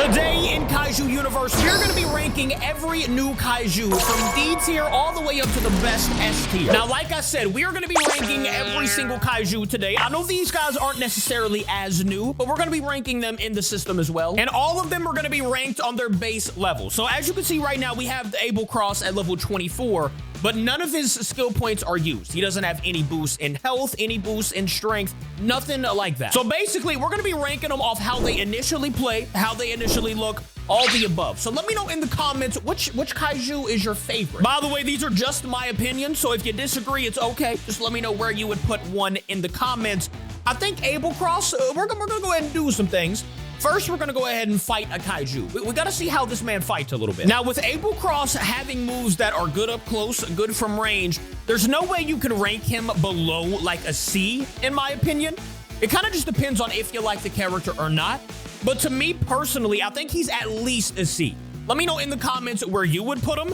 Today in Kaiju Universe, we're going to be ranking every new Kaiju from D tier all the way up to the best S tier. Now, like I said, we are going to be ranking every single Kaiju today. I know these guys aren't necessarily as new, but we're going to be ranking them in the system as well. And all of them are going to be ranked on their base level. So as you can see right now, we have the Abel Cross at level 24, but none of his skill points are used. He doesn't have any boost in health, any boost in strength, nothing like that. So basically, we're going to be ranking them off how they initially play, how they initially look, all the above. So let me know in the comments which Kaiju is your favorite. By the way, these are just my opinions, so if you disagree, it's okay. Just let me know where you would put one in the comments. I think Abel Cross, we're gonna go ahead and do some things. First, we're gonna go ahead and fight a Kaiju. We gotta see how this man fights a little bit. Now, with Abel Cross having moves that are good up close, good from range, there's no way you can rank him below like a C, in my opinion. It kind of just depends on if you like the character or not. But to me personally, I think he's at least a C. Let me know in the comments where you would put him.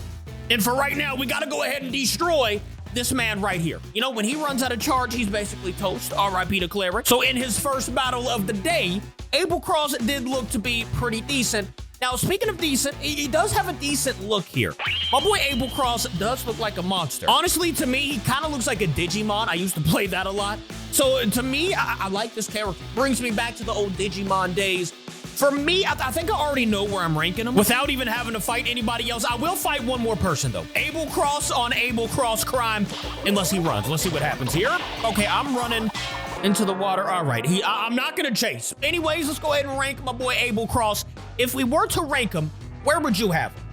And for right now, we gotta go ahead and destroy this man right here. You know, when he runs out of charge, he's basically toast. RIP to Cleric. So in his first battle of the day, Abel Cross did look to be pretty decent. Now, speaking of decent, he does have a decent look here. My boy Abel Cross does look like a monster. Honestly, to me, he kind of looks like a Digimon. I used to play that a lot. So to me, I like this character. Brings me back to the old Digimon days. For me, I think I already know where I'm ranking him without even having to fight anybody else. I will fight one more person, though. Abel Cross on Abel Cross crime, unless he runs. Let's see what happens here. Okay, I'm running into the water. All right, I'm not going to chase. Anyways, let's go ahead and rank my boy Abel Cross. If we were to rank him, where would you have him?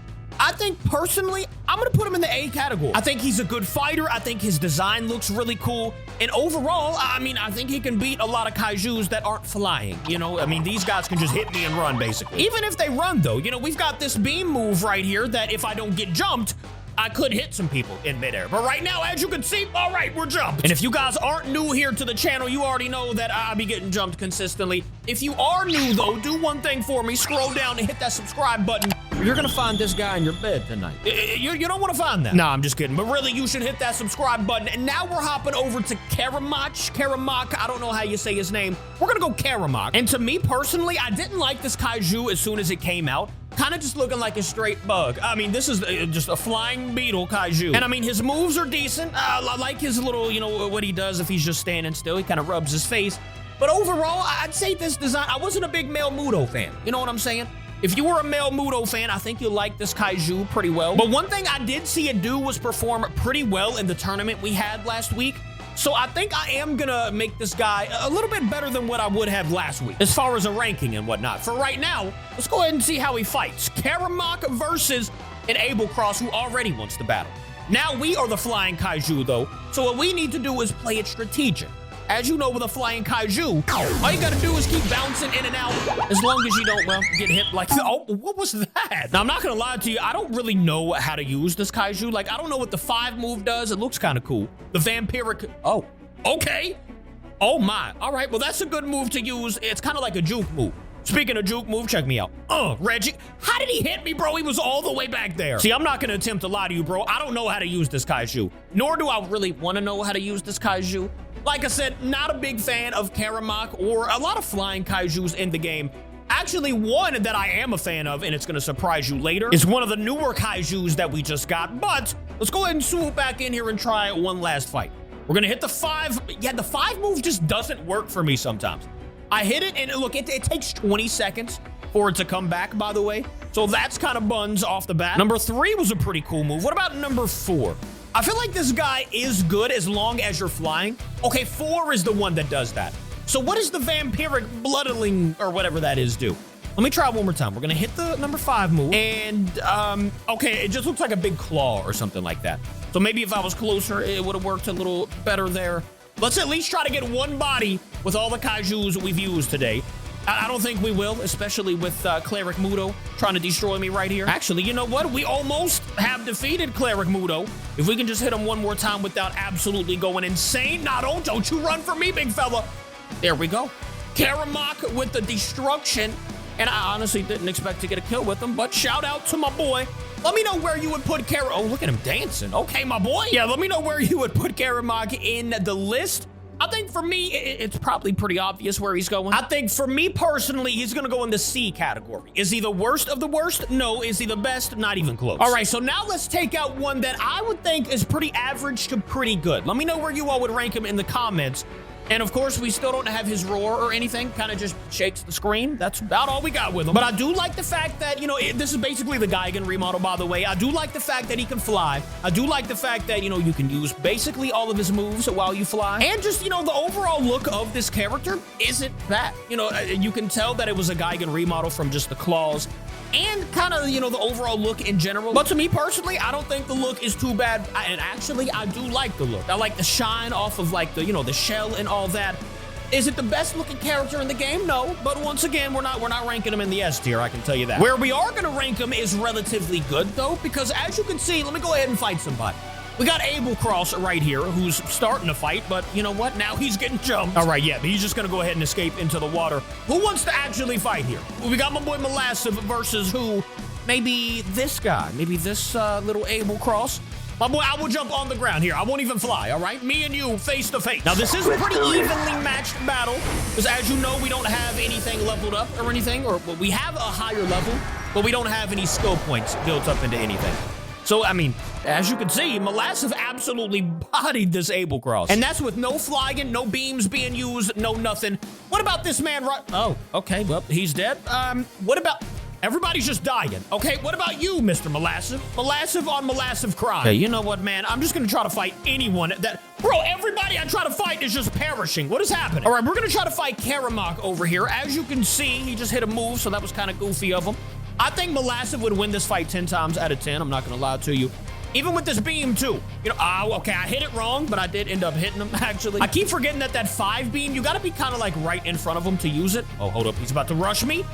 I think personally, I'm going to put him in the A category. I think he's a good fighter. I think his design looks really cool. And overall, I mean, I think he can beat a lot of Kaijus that aren't flying. You know, I mean, these guys can just hit me and run, basically. Even if they run, though, you know, we've got this beam move right here that if I don't get jumped, I could hit some people in midair. But right now, as you can see, all right, we're jumped. And if you guys aren't new here to the channel, you already know that I be getting jumped consistently. If you are new, though, do one thing for me. Scroll down and hit that subscribe button. You're gonna find this guy in your bed tonight. You don't want to find that. Nah, I'm just kidding. But really, you should hit that subscribe button. And now we're hopping over to Karamak. I don't know how you say his name. We're gonna go Karamak. And to me personally, I didn't like this Kaiju as soon as it came out. Kind of just looking like a straight bug. I mean, this is just a flying beetle Kaiju. And I mean, his moves are decent. I like his little, you know, what he does if he's just standing still. He kind of rubs his face. But overall, I'd say this design, I wasn't a big male Muto fan. You know what I'm saying? If you were a male Muto fan, I think you'll like this Kaiju pretty well. But one thing I did see it do was perform pretty well in the tournament we had last week. So I think I am gonna make this guy a little bit better than what I would have last week, as far as a ranking and whatnot. For right now, let's go ahead and see how he fights. Karamak versus an Abel Cross who already wants to battle. Now we are the flying Kaiju though, so what we need to do is play it strategic. As you know, with a flying Kaiju, all you gotta do is keep bouncing in and out as long as you don't, well, get hit like, oh, what was that? Now, I'm not gonna lie to you, I don't really know how to use this Kaiju. Like, I don't know what the 5 move does. It looks kind of cool. The vampiric, oh, okay. Oh my, all right, well, that's a good move to use. It's kind of like a juke move. Speaking of juke move, check me out. Reggie, how did he hit me, bro? He was all the way back there. See, I'm not gonna attempt to lie to you, bro. I don't know how to use this Kaiju, nor do I really wanna know how to use this Kaiju. Like I said, not a big fan of Karamak or a lot of flying Kaijus in the game. Actually, one that I am a fan of, and it's gonna surprise you later, is one of the newer Kaijus that we just got. But let's go ahead and swoop back in here and try one last fight. We're gonna hit the 5. Yeah, the 5 move just doesn't work for me sometimes. I hit it, and look, it takes 20 seconds for it to come back, by the way. So that's kind of buns off the bat. Number 3 was a pretty cool move. What about number 4? I feel like this guy is good as long as you're flying. Okay, 4 is the one that does that. So what does the vampiric bloodling or whatever that is do? Let me try one more time. We're gonna hit the number 5 move. And, okay, it just looks like a big claw or something like that. So maybe if I was closer, it would have worked a little better there. Let's at least try to get one body with all the Kaijus we've used today. I don't think we will, especially with Cleric Muto trying to destroy me right here. Actually, you know what? We almost have defeated Cleric Muto. If we can just hit him one more time without absolutely going insane. Nah, don't you run from me, big fella. There we go. Karamak with the destruction. And I honestly didn't expect to get a kill with him, but shout out to my boy. Let me know where you would put Oh, look at him dancing. Okay, my boy. Yeah, let me know where you would put Karamak in the list. I think for me, it's probably pretty obvious where he's going. I think for me personally, he's gonna go in the C category. Is he the worst of the worst? No. Is he the best? Not even close. All right, so now let's take out one that I would think is pretty average to pretty good. Let me know where you all would rank him in the comments. And of course, we still don't have his roar or anything. Kind of just shakes the screen. That's about all we got with him. But I do like the fact that, you know, this is basically the Gigan remodel, by the way. I do like the fact that he can fly. I do like the fact that, you know, you can use basically all of his moves while you fly. And just, you know, the overall look of this character isn't bad. You know, you can tell that it was a Gigan remodel from just the claws and kind of, you know, the overall look in general. But to me personally, I don't think the look is too bad. And actually, I do like the look. I like the shine off of like the, you know, the shell and all that. Is it the best looking character in the game? No. But once again, we're not ranking him in the S tier, I can tell you that. Where we are going to rank him is relatively good though, because as you can see, let me go ahead and fight somebody. We got Abel Cross right here, who's starting to fight, but you know what? Now he's getting jumped. All right, yeah, he's just gonna go ahead and escape into the water. Who wants to actually fight here? We got my boy Molass versus who? Maybe this guy. Maybe this little Abel Cross. My boy, I will jump on the ground here. I won't even fly, all right? Me and you face to face. Now, this is a pretty evenly matched battle, because as you know, we don't have anything leveled up or anything, or we have a higher level, but we don't have any skill points built up into anything. So, I mean, as you can see, Molass have absolutely bodied this Abel Cross. And that's with no flying, no beams being used, no nothing. What about this man right? Oh, okay, well, he's dead. What about... Everybody's just dying. Okay, what about you, Mr. Molass? Molass on Molass crime. Okay, you know what, man? I'm just gonna try to fight anyone that... Bro, everybody I try to fight is just perishing. What is happening? All right, we're gonna try to fight Carinos over here. As you can see, he just hit a move, so that was kind of goofy of him. I think Molass would win this fight 10 times out of 10. I'm not gonna lie to you. Even with this beam too. You know, okay, I hit it wrong, but I did end up hitting him, actually. I keep forgetting that 5 beam, you gotta be kind of like right in front of him to use it. Oh, hold up, he's about to rush me.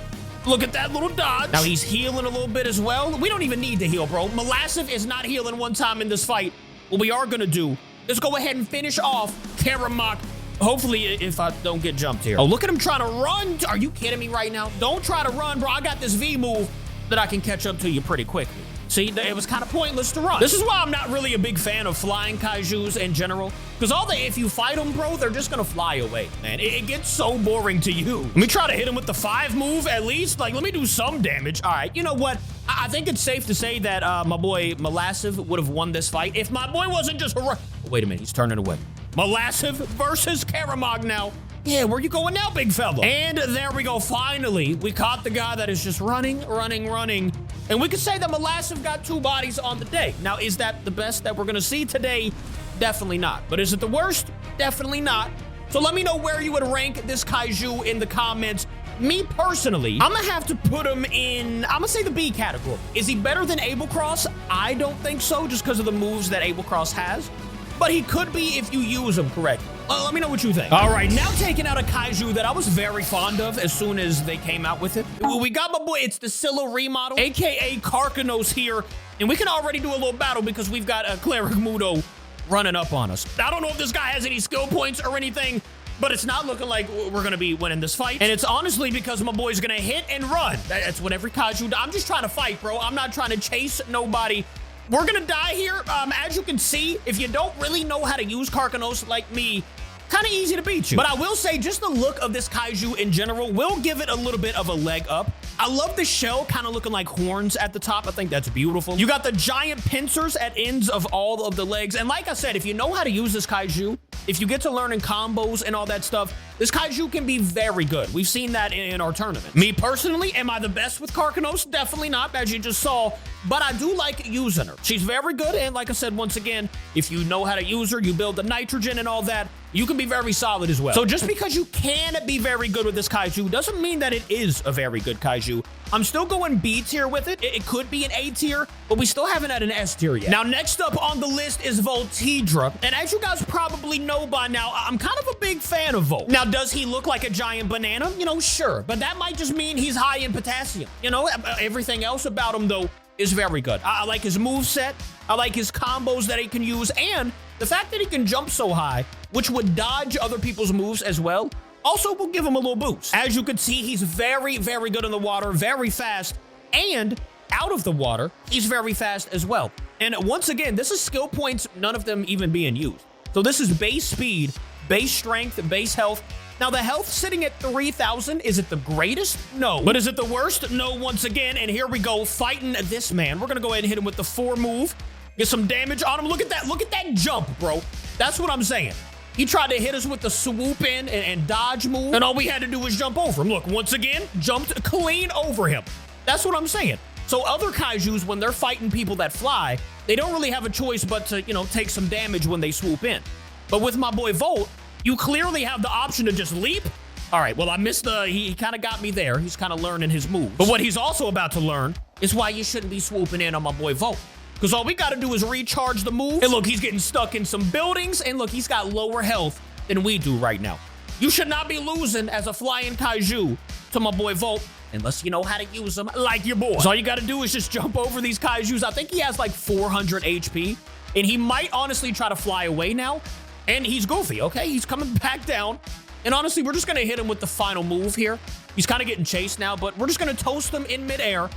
Look at that little dodge. Now he's healing a little bit as well. We don't even need to heal, bro. Molass is not healing one time in this fight. What we are gonna do is go ahead and finish off Carinos. Hopefully, if I don't get jumped here. Oh, look at him trying to run. Are you kidding me right now? Don't try to run, bro. I got this V move that I can catch up to you pretty quickly. See, it was kind of pointless to run. This is why I'm not really a big fan of flying kaijus in general. Because if you fight them, bro, they're just gonna fly away, man. It gets so boring to use. Let me try to hit him with the 5 move at least. Like, let me do some damage. All right, you know what? I think it's safe to say that my boy Molass would have won this fight if my boy wasn't just... Oh, wait a minute, he's turning away. Molass versus Carinos now. Yeah, where you going now, big fella? And there we go. Finally, we caught the guy that is just running. And we could say that Molass got 2 bodies on the day. Now, is that the best that we're going to see today? Definitely not. But is it the worst? Definitely not. So let me know where you would rank this kaiju in the comments. Me personally, I'm going to have to put him in, I'm going to say the B category. Is he better than Abel Cross? I don't think so, just because of the moves that Abel Cross has. But he could be if you use him correctly. Let me know what you think. All right, now taking out a kaiju that I was very fond of as soon as they came out with it. We got my boy, it's the Scylla remodel, aka Carinos here. And we can already do a little battle because we've got a Cleric Mudo running up on us. I don't know if this guy has any skill points or anything, but it's not looking like we're gonna be winning this fight. And it's honestly because my boy's gonna hit and run. That's what every kaiju does. I'm just trying to fight, bro. I'm not trying to chase nobody. We're gonna die here. As you can see, if you don't really know how to use Carinos like me, kind of easy to beat you. But I will say, just the look of this kaiju in general will give it a little bit of a leg up. I love the shell kind of looking like horns at the top. I think that's beautiful. You got the giant pincers at ends of all of the legs. And like I said, if you know how to use this kaiju, if you get to learning combos and all that stuff, this kaiju can be very good. We've seen that in our tournament. Me personally, am I the best with Carinos? Definitely not, as you just saw, but I do like using her. She's very good, and like I said, once again, if you know how to use her, you build the nitrogen and all that, you can be very solid as well. So just because you can be very good with this kaiju doesn't mean that it is a very good kaiju. I'm still going B tier with it. It could be an A tier, but we still haven't had an S tier yet. Now, next up on the list is Voltidra. And as you guys probably know by now, I'm kind of a big fan of Volt. Now, does he look like a giant banana? You know, sure. But that might just mean he's high in potassium. You know, everything else about him, though, is very good. I like his moveset. I like his combos that he can use. And the fact that he can jump so high, which would dodge other people's moves as well, also will give him a little boost. As you can see, he's very, very good in the water, very fast, and out of the water, he's very fast as well. And once again, this is skill points, none of them even being used. So this is base speed, base strength, base health. Now, the health sitting at 3,000, is it the greatest? No. But is it the worst? No, once again. And here we go, fighting this man. We're going to go ahead and hit him with the 4 move. Get some damage on him. Look at that. Look at that jump, bro. That's what I'm saying. He tried to hit us with the swoop in and dodge move, and all we had to do was jump over him. Look, once again, jumped clean over him. That's what I'm saying. So other Kaijus, when they're fighting people that fly, they don't really have a choice but to, take some damage when they swoop in. But with my boy Volt, you clearly have the option to just leap. All right, well, I missed he kind of got me there. He's kind of learning his moves. But what he's also about to learn is why you shouldn't be swooping in on my boy Volt. Because all we got to do is recharge the move. And look, he's getting stuck in some buildings. And look, he's got lower health than we do right now. You should not be losing as a flying Kaiju to my boy Volt unless you know how to use them like your boy. So all you got to do is just jump over these Kaijus. I think he has like 400 HP. And he might honestly try to fly away now. And he's goofy, okay? He's coming back down. And honestly, we're just going to hit him with the final move here. He's kind of getting chased now, but we're just going to toast him in midair.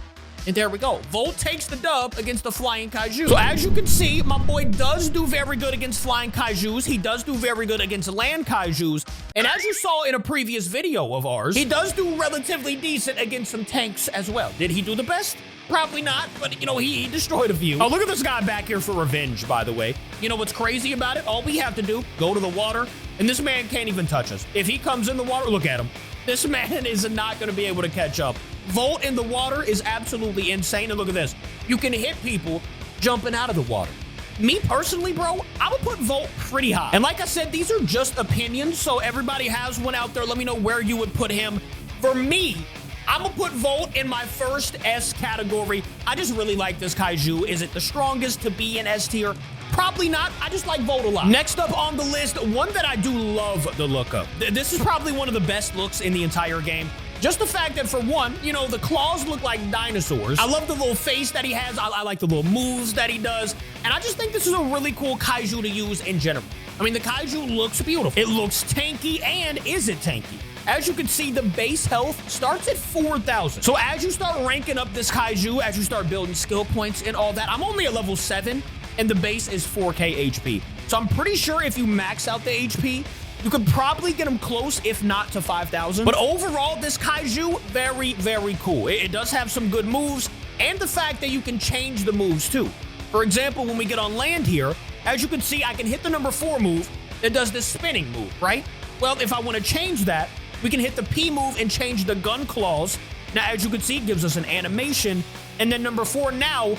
And there we go. Volt takes the dub against the flying Kaiju. So as you can see, my boy does do very good against flying Kaijus. He does do very good against land Kaijus. And as you saw in a previous video of ours, he does do relatively decent against some tanks as well. Did he do the best? Probably not, but, he destroyed a few. Oh, look at this guy back here for revenge, by the way. You know what's crazy about it? All we have to do, go to the water, and this man can't even touch us. If he comes in the water, look at him. This man is not going to be able to catch up. Volt in the water is absolutely insane. And look at this. You can hit people jumping out of the water. Me personally, bro, I would put Volt pretty high. And like I said, these are just opinions, so everybody has one out there. Let me know where you would put him. For me, I'm gonna put Volt in my first S category. I just really like this Kaiju. Is it the strongest to be in S tier? Probably not. I just like Volt a lot. Next up on the list, one that I do love the look of. This is probably one of the best looks in the entire game. Just the fact that, for one, the claws look like dinosaurs. I love the little face that he has. I like the little moves that he does. And I just think this is a really cool Kaiju to use in general. I mean, the Kaiju looks beautiful. It looks tanky, and is it tanky? As you can see, the base health starts at 4,000. So as you start ranking up this Kaiju, as you start building skill points and all that, I'm only at level 7, and the base is 4K HP. So I'm pretty sure if you max out the HP, you could probably get him close, if not to 5,000. But overall, this Kaiju, very, very cool. It does have some good moves, and the fact that you can change the moves too. For example, when we get on land here, as you can see, I can hit the number 4 move that does this spinning move, right? Well, if I want to change that, we can hit the P move and change the gun claws. Now, as you can see, it gives us an animation, and then number 4 now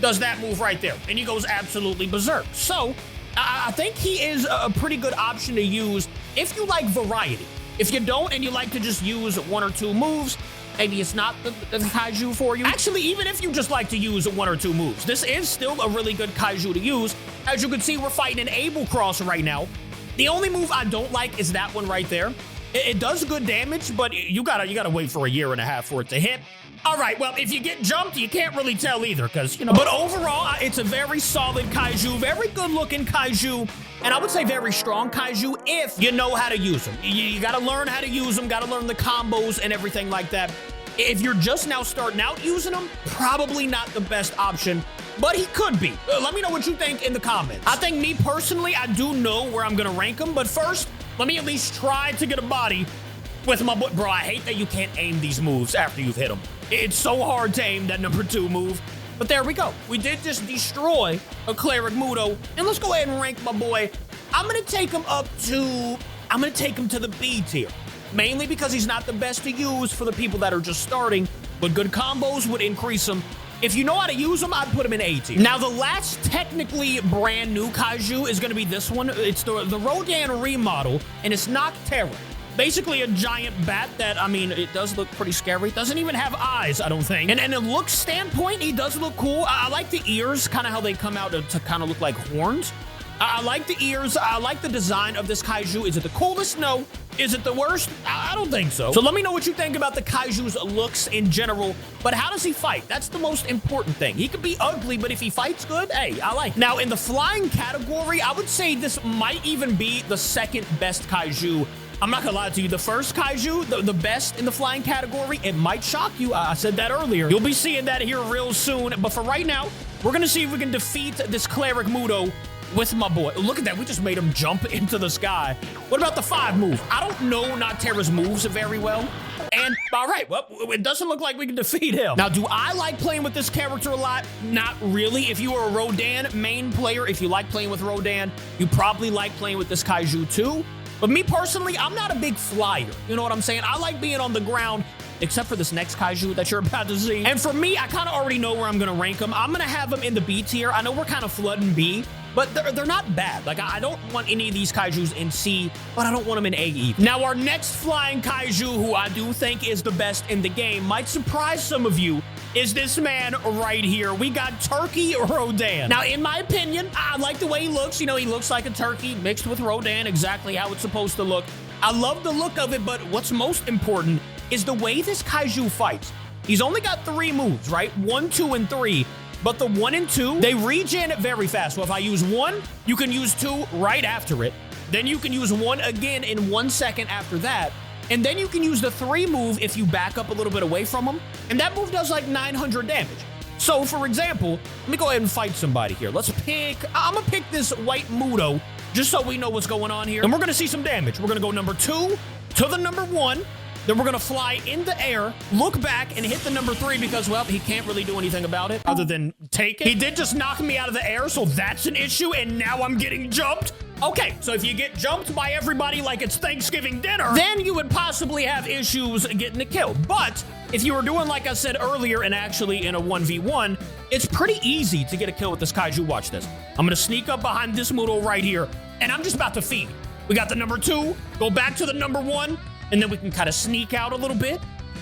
does that move right there, and he goes absolutely berserk. So I think he is a pretty good option to use if you like variety. If you don't and you like to just use 1 or 2 moves, maybe it's not the Kaiju for you. Actually, even if you just like to use 1 or 2 moves, this is still a really good Kaiju to use. As you can see, we're fighting an Able Cross right now. The only move I don't like is that one right there. It does good damage, but you gotta wait for a year and a half for it to hit. All right, well, if you get jumped, you can't really tell either, because, But overall, it's a very solid Kaiju, very good-looking Kaiju, and I would say very strong Kaiju if you know how to use them. You gotta learn how to use them, gotta learn the combos and everything like that. If you're just now starting out using them, probably not the best option, but he could be. Let me know what you think in the comments. I think me personally, I do know where I'm gonna rank him, but first, let me at least try to get a body with my boy. Bro, I hate that you can't aim these moves after you've hit them. It's so hard to aim that number 2 move. But there we go. We did just destroy a Cleric Muto. And let's go ahead and rank my boy. I'm going to take him to the B tier. Mainly because he's not the best to use for the people that are just starting. But good combos would increase him. If you know how to use them, I'd put him in A tier. Now, the last technically brand new Kaiju is going to be this one. It's the Rodan remodel, and it's not Terra. Basically a giant bat that, I mean, it does look pretty scary. Doesn't even have eyes, I don't think. And a look standpoint, he does look cool. I like the ears, kind of how they come out to kind of look like horns. I like the ears. I like the design of this Kaiju. Is it the coolest? No. Is it the worst? I don't think so. So let me know what you think about the Kaiju's looks in general. But how does he fight? That's the most important thing. He could be ugly, but if he fights good, hey, I like it. Now, in the flying category, I would say this might even be the second best Kaiju. I'm not gonna lie to you, the first Kaiju, the best in the flying category, it might shock you. I said that earlier. You'll be seeing that here real soon. But for right now, we're gonna see if we can defeat this Cleric Muto with my boy. Look at that. We just made him jump into the sky. What about the 5 move? I don't know not Terra's moves very well. And all right, well, it doesn't look like we can defeat him. Now, do I like playing with this character a lot? Not really. If you are a Rodan main player, if you like playing with Rodan, you probably like playing with this Kaiju too. But me personally, I'm not a big flyer. You know what I'm saying? I like being on the ground, except for this next Kaiju that you're about to see. And for me, I kind of already know where I'm going to rank him. I'm going to have him in the B tier. I know we're kind of flooding B, but they're not bad. Like, I don't want any of these Kaijus in C, but I don't want them in A either. Now, our next flying Kaiju, who I do think is the best in the game, might surprise some of you, is this man right here. We got Turkey Rodan. Now, in my opinion, I like the way he looks. You know, he looks like a turkey mixed with Rodan, exactly how it's supposed to look. I love the look of it, but what's most important is the way this Kaiju fights. He's only got 3 moves, right? 1, 2, and 3. But the 1 and 2, they regen very fast. So if I use 1, you can use 2 right after it. Then you can use 1 again in 1 second after that. And then you can use the 3 move if you back up a little bit away from him. And that move does like 900 damage. So for example, let me go ahead and fight somebody here. I'm gonna pick this white Mudo just so we know what's going on here. And we're gonna see some damage. We're gonna go number 2 to the number 1. Then we're gonna fly in the air, look back, and hit the number 3 because, well, he can't really do anything about it other than take it. He did just knock me out of the air, so that's an issue, and now I'm getting jumped. Okay, so if you get jumped by everybody like it's Thanksgiving dinner, then you would possibly have issues getting a kill. But if you were doing like I said earlier and actually in a 1v1, it's pretty easy to get a kill with this Kaiju. Watch this. I'm gonna sneak up behind this Moodle right here, and I'm just about to feed. We got the number 2, go back to the number 1, and then we can kind of sneak out a little bit,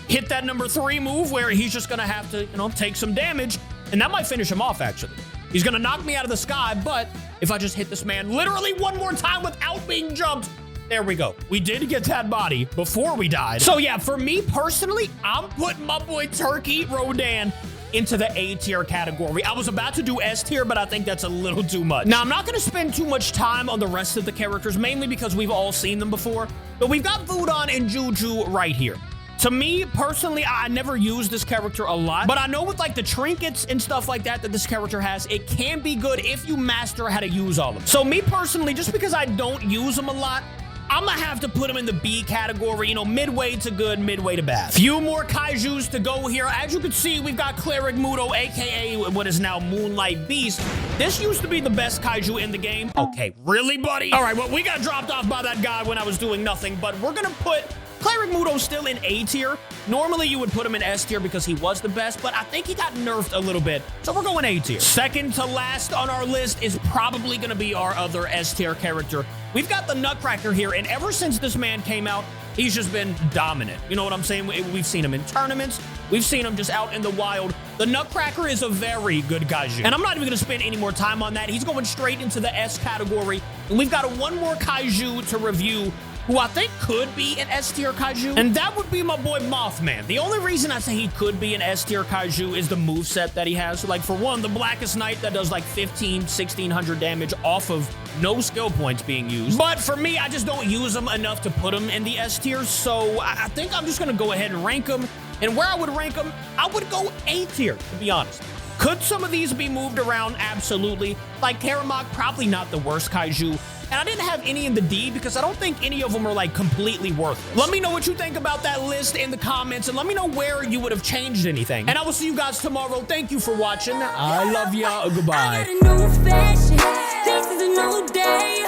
hit that number 3 move where he's just gonna have to, you know, take some damage, and that might finish him off, actually. He's gonna knock me out of the sky, but if I just hit this man literally 1 more time without being jumped, there we go. We did get that body before we died. So yeah, for me personally, I'm putting my boy Turkey Rodan into the A tier category. I was about to do S tier, but I think that's a little too much. Now, I'm not gonna spend too much time on the rest of the characters, mainly because we've all seen them before, but we've got Voltidra and Juju right here. To me, personally, I never use this character a lot, but I know with like the trinkets and stuff like that this character has, it can be good if you master how to use all of them. So me personally, just because I don't use them a lot, I'm gonna have to put him in the B category, you know, midway to good, midway to bad. Few more Kaijus to go here. As you can see, we've got Cleric Mudo, aka what is now Moonlight Beast. This used to be the best Kaiju in the game. Okay, really, buddy? All right, well, we got dropped off by that guy when I was doing nothing, but we're gonna put Cleric Mudo still in A tier. Normally, you would put him in S tier because he was the best, but I think he got nerfed a little bit, so we're going A tier. Second to last on our list is probably going to be our other S tier character. We've got the Nutcracker here, and ever since this man came out, he's just been dominant. You know what I'm saying? We've seen him in tournaments. We've seen him just out in the wild. The Nutcracker is a very good Kaiju, and I'm not even going to spend any more time on that. He's going straight into the S category, and we've got one more Kaiju to review who I think could be an S-tier Kaiju, and that would be my boy Mothman. The only reason I say he could be an S-tier Kaiju is the moveset that he has. So, like, for one, the Blackest Night that does like 1600 damage off of no skill points being used. But for me, I just don't use him enough to put him in the S-tier, so I think I'm just gonna go ahead and rank him. And where I would rank him, I would go A-tier, to be honest. Could some of these be moved around? Absolutely. Like Karamok, probably not the worst Kaiju. And I didn't have any in the D because I don't think any of them are like completely worthless. Let me know what you think about that list in the comments, and let me know where you would have changed anything. And I will see you guys tomorrow. Thank you for watching. I love y'all. Goodbye. I got a new fashion. This is a new day.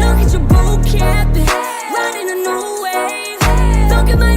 Look at your boot cap. Riding a new wave. Don't get my